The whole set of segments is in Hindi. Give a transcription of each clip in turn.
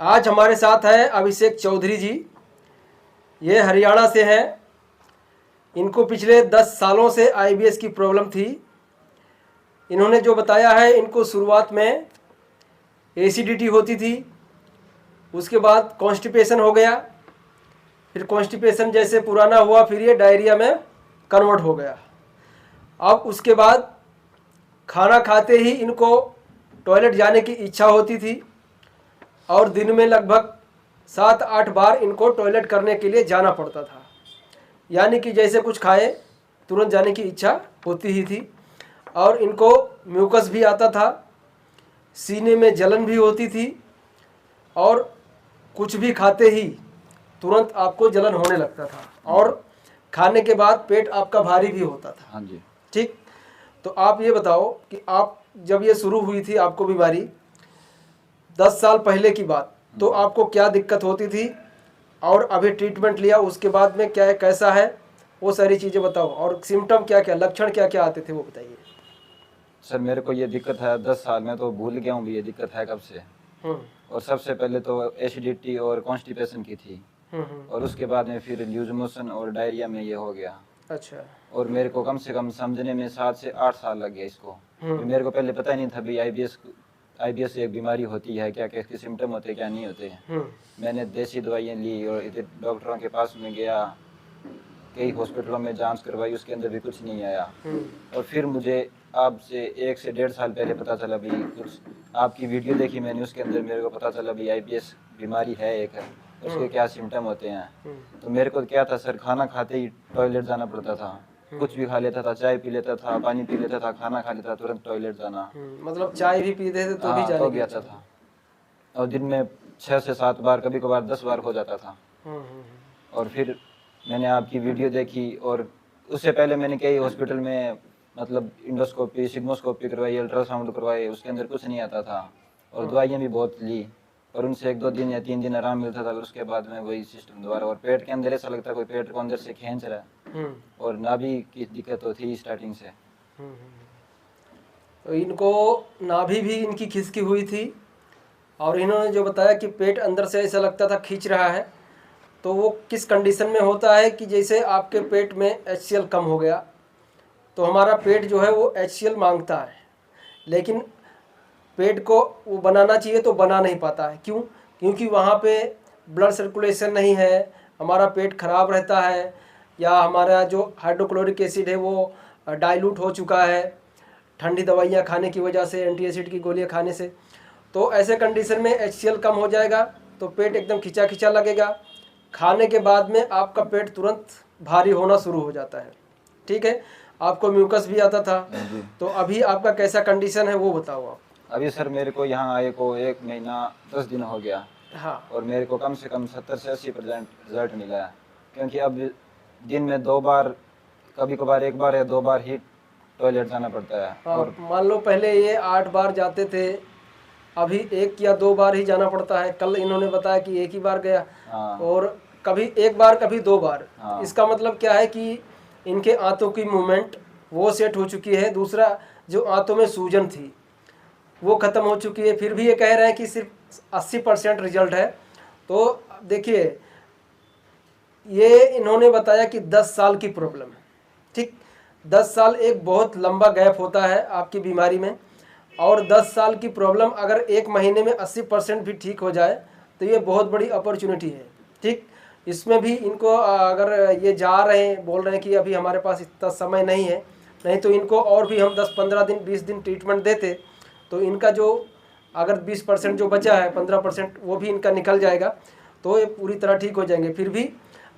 आज हमारे साथ है अभिषेक चौधरी जी। ये हरियाणा से हैं। इनको पिछले 10 सालों से आईबीएस की प्रॉब्लम थी। इन्होंने जो बताया है, इनको शुरुआत में एसिडिटी होती थी, उसके बाद कॉन्स्टिपेशन हो गया, फिर कॉन्स्टिपेशन जैसे पुराना हुआ फिर ये डायरिया में कन्वर्ट हो गया। अब उसके बाद खाना खाते ही इनको टॉयलेट जाने की इच्छा होती थी और दिन में लगभग 7-8 बार इनको टॉयलेट करने के लिए जाना पड़ता था। यानी कि जैसे कुछ खाए तुरंत जाने की इच्छा होती ही थी। और इनको म्यूकस भी आता था, सीने में जलन भी होती थी और कुछ भी खाते ही तुरंत आपको जलन होने लगता था और खाने के बाद पेट आपका भारी भी होता था। हाँ जी। ठीक, तो आप ये बताओ कि आप जब ये शुरू हुई थी आपको बीमारी 10 साल पहले की बात, तो आपको क्या दिक्कत होती थी और अभी ट्रीटमेंट लिया उसके बाद में क्या है, कैसा है, वो सारी चीज़ें बताओ। और सिम्टम क्या क्या, लक्षण क्या क्या आते थे वो बताइए। सर मेरे को ये दिक्कत है 10 साल में, तो भूल गया हूँ भी ये दिक्कत है कब से। और सबसे पहले तो एसिडिटी और कॉन्स्टिपेशन की थी और उसके बाद में फिर लूज मोशन और डायरिया में ये हो गया। अच्छा। और मेरे को कम से कम समझने में 7 से 8 साल लग गए इसको। मेरे को पहले पता ही नहीं था भी आईबीएस एक बीमारी होती है, क्या क्या इसके सिम्टम होते हैं क्या नहीं होते हैं। मैंने देसी दवाइयाँ ली और इधर डॉक्टरों के पास में गया, कई हॉस्पिटलों में जांच करवाई, उसके अंदर भी कुछ नहीं आया। और फिर मुझे आपसे 1 से 1.5 साल पहले पता चला भी, कुछ आपकी वीडियो देखी मैंने, उसके अंदर मेरे को पता चला भी आईबीएस बीमारी है एक है, उसके क्या सिम्टम होते हैं। तो मेरे को क्या था सर, खाना खाते ही टॉयलेट जाना पड़ता था। कुछ भी खा लेता था, चाय पी लेता था, पानी पी लेता था, खाना खा लेता था, तुरंत टॉयलेट जाना। मतलब चाय भी पीते थे तो भी जाने तो जाता था। और दिन में 6 से 7 बार, कभी कभार 10 बार हो जाता था। और फिर मैंने आपकी वीडियो देखी और उससे पहले मैंने कई हॉस्पिटल में मतलब इंडोस्कोपी, सिग्मोस्कोपी करवाई, अल्ट्रासाउंड करवाई, उसके अंदर कुछ नहीं आता था। और दवाइयाँ भी बहुत ली और उनसे 1-2 दिन या 3 दिन आराम मिलता था। और उसके बाद में वही सिस्टम दोबारा। और पेट के अंदर ऐसा लगता है कोई पेट को अंदर से खींच रहा है। और नाभि की दिक्कत तो थी स्टार्टिंग से। तो इनको नाभि भी इनकी खिसकी हुई थी और इन्होंने जो बताया कि पेट अंदर से ऐसा लगता था खींच रहा है, तो वो किस कंडीशन में होता है कि जैसे आपके पेट में HCl कम हो गया तो हमारा पेट जो है वो HCl मांगता है, लेकिन पेट को वो बनाना चाहिए तो बना नहीं पाता है। क्यों? क्योंकि वहाँ पे ब्लड सर्कुलेशन नहीं है, हमारा पेट खराब रहता है, या हमारा जो हाइड्रोक्लोरिक एसिड है वो डाइल्यूट हो चुका है ठंडी दवाइयाँ खाने की वजह से, एंटी एसिड की गोलियाँ खाने से। तो ऐसे कंडीशन में HCl कम हो जाएगा तो पेट एकदम खिंचा खिंचा लगेगा। खाने के बाद में आपका पेट तुरंत भारी होना शुरू हो जाता है। ठीक है, आपको म्यूकस भी आता था, तो अभी आपका कैसा कंडीशन है वो बताओ आप। अभी सर मेरे को यहाँ आए को 1 महीना 10 दिन हो गया। हाँ। और मेरे को कम से कम 70 से 80% रिजल्ट मिला है। क्योंकि अब दिन में 2 बार, कभी कभार 1 बार या 2 बार ही टॉयलेट जाना पड़ता है। हाँ, और मान लो पहले ये 8 बार जाते थे, अभी 1 या 2 बार ही जाना पड़ता है। कल इन्होंने बताया कि 1 ही बार गया। और कभी 1 बार कभी 2 बार। इसका मतलब क्या है कि इनके आंतों की मूवमेंट वो सेट हो चुकी है। दूसरा, जो आंतों में सूजन थी वो ख़त्म हो चुकी है। फिर भी ये कह रहे हैं कि सिर्फ 80% रिजल्ट है। तो देखिए, ये इन्होंने बताया कि 10 साल की प्रॉब्लम है। ठीक, 10 साल एक बहुत लंबा गैप होता है आपकी बीमारी में। और 10 साल की प्रॉब्लम अगर 1 महीने में 80% भी ठीक हो जाए तो ये बहुत बड़ी अपॉर्चुनिटी है। ठीक, इसमें भी इनको अगर ये जा रहे हैं, बोल रहे हैं कि अभी हमारे पास इतना समय नहीं है, नहीं तो इनको और भी हम 10-15 दिन 20 दिन ट्रीटमेंट देते तो इनका जो अगर 20% जो बचा है, 15% वो भी इनका निकल जाएगा तो ये पूरी तरह ठीक हो जाएंगे। फिर भी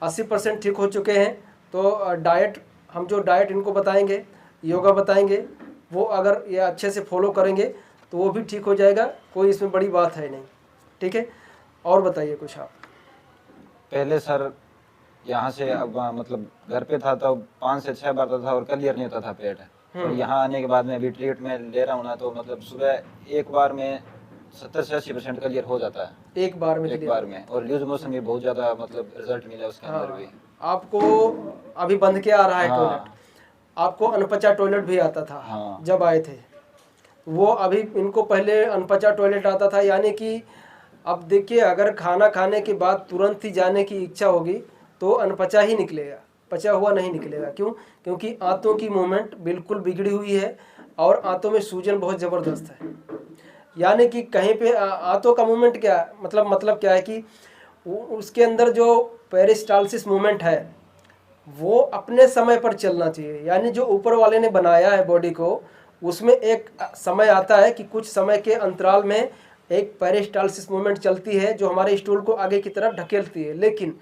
80% ठीक हो चुके हैं। तो डाइट, हम जो डाइट इनको बताएंगे, योगा बताएंगे, वो अगर ये अच्छे से फॉलो करेंगे तो वो भी ठीक हो जाएगा। कोई इसमें बड़ी बात है नहीं। ठीक है, और बताइए कुछ आप। पहले सर यहाँ से अब मतलब घर पे था तो 5 से 6 बार था और क्लियर नहीं होता था पेट। और यहाँ आने के बाद में अभी ट्रीटमेंट ले रहा हूँ ना, तो मतलब सुबह 1 बार में 70 से 80% क्लियर हो जाता है। 1 बार में? 1 बार में। और लूज मोशन भी बहुत ज़्यादा मतलब रिजल्ट मिला उसके अंदर भी। आपको अभी बंद क्या आ रहा है टॉयलेट? आपको अनपचा टॉयलेट भी आता था जब आए थे वो। अभी इनको पहले अनपचा टॉयलेट आता था, यानी कि अब देखिए, अगर खाना खाने के बाद तुरंत ही जाने की इच्छा होगी तो अनपचा ही निकलेगा, पचा हुआ नहीं निकलेगा। क्यों? क्योंकि आंतों की मूवमेंट बिल्कुल बिगड़ी हुई है और आंतों में सूजन बहुत ज़बरदस्त है। यानी कि कहीं पे आंतों का मूवमेंट क्या मतलब क्या है कि उसके अंदर जो पेरिस्टालसिस मूवमेंट है वो अपने समय पर चलना चाहिए। यानी जो ऊपर वाले ने बनाया है बॉडी को, उसमें एक समय आता है कि कुछ समय के अंतराल में एक पेरिस्टालसिस मूवमेंट चलती है जो हमारे स्टूल को आगे की तरफ ढकेलती है। लेकिन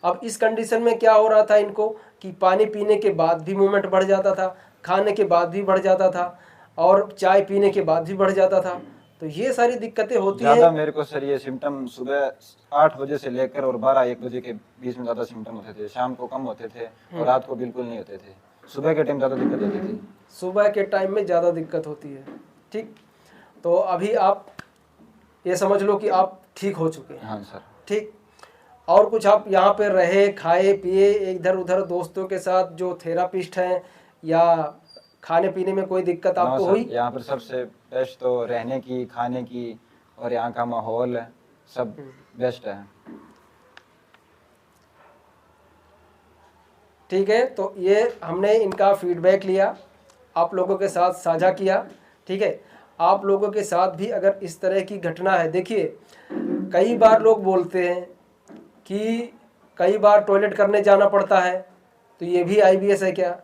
अब इस कंडीशन में क्या हो रहा था इनको कि पानी पीने के बाद भी मूवमेंट बढ़ जाता था, खाने के बाद भी बढ़ जाता था और चाय पीने के बाद भी बढ़ जाता था। तो ये सारी दिक्कतें होती हैं। ज़्यादा मेरे को सर ये सिम्टम सुबह 8 बजे से लेकर और 12-1 बजे के बीच में ज़्यादा सिम्टम होते थे। शाम को कम होते थे और रात को बिल्कुल नहीं होते थे। सुबह के टाइम ज़्यादा दिक्कत होती थी। सुबह के टाइम में ज़्यादा दिक्कत होती है। ठीक, तो अभी आप ये समझ लो कि आप ठीक हो चुके हैं। हाँ सर। ठीक, और कुछ आप यहाँ पे रहे, खाए पिए, इधर उधर दोस्तों के साथ जो थेरापिस्ट हैं, या खाने पीने में कोई दिक्कत आपको हुई? यहाँ पर सबसे बेस्ट तो रहने की, खाने की और यहाँ का माहौल सब बेस्ट है। ठीक है, तो ये हमने इनका फीडबैक लिया, आप लोगों के साथ साझा किया। ठीक है, आप लोगों के साथ भी अगर इस तरह की घटना है, देखिए कई बार लोग बोलते हैं कि कई बार टॉयलेट करने जाना पड़ता है, तो ये भी आईबीएस है क्या?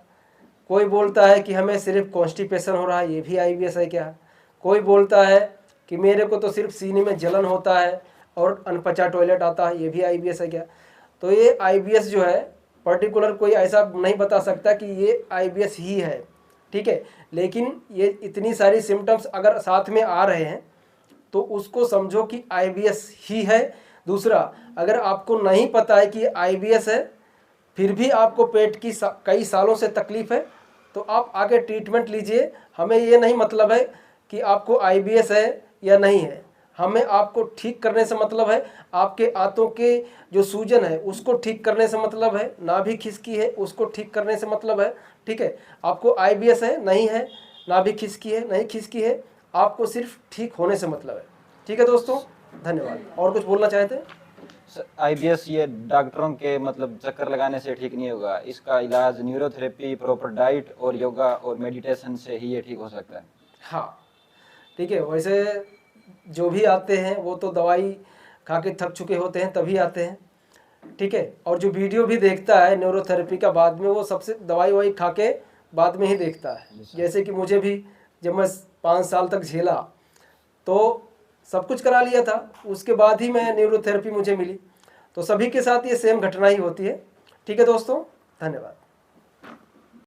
कोई बोलता है कि हमें सिर्फ कॉन्स्टिपेशन हो रहा है, ये भी आईबीएस है क्या? कोई बोलता है कि मेरे को तो सिर्फ सीने में जलन होता है और अनपचा टॉयलेट आता है, ये भी आईबीएस है क्या? तो ये आईबीएस जो है पर्टिकुलर कोई ऐसा नहीं बता सकता कि ये आईबीएस ही है। ठीक है, लेकिन ये इतनी सारी सिम्टम्स अगर साथ में आ रहे हैं तो उसको समझो कि आईबीएस ही है। दूसरा, अगर आपको नहीं पता है कि आईबीएस है, फिर भी आपको पेट की कई सालों से तकलीफ है, तो आप आगे ट्रीटमेंट लीजिए। हमें ये नहीं मतलब है कि आपको आईबीएस है या नहीं है, हमें आपको ठीक करने से मतलब है। आपके आंतों के जो सूजन है उसको ठीक करने से मतलब है, नाभि खिसकी है उसको ठीक करने से मतलब है। ठीक है, आपको आईबीएस है नहीं है, नाभि खिसकी है नहीं खिसकी है, आपको सिर्फ ठीक होने से मतलब है। ठीक है दोस्तों, धन्यवाद। और कुछ बोलना चाहते हैं? आईबीएस ये डॉक्टरों के मतलब चक्कर लगाने से ठीक नहीं होगा। इसका इलाज न्यूरोथेरेपी, प्रॉपर डाइट और योगा और मेडिटेशन से ही ये ठीक हो सकता है। हाँ ठीक है, वैसे जो भी आते हैं वो तो दवाई खा के थक चुके होते हैं तभी आते हैं। ठीक है, और जो वीडियो भी देखता है न्यूरोथेरेपी का बाद में, वो सबसे दवाई ववाई खा के बाद में ही देखता है। जैसे कि मुझे भी जब मैं 5 साल तक झेला तो सब कुछ करा लिया था, उसके बाद ही मैं न्यूरोथेरेपी मुझे मिली। तो सभी के साथ ये सेम घटना ही होती है। ठीक है दोस्तों, धन्यवाद।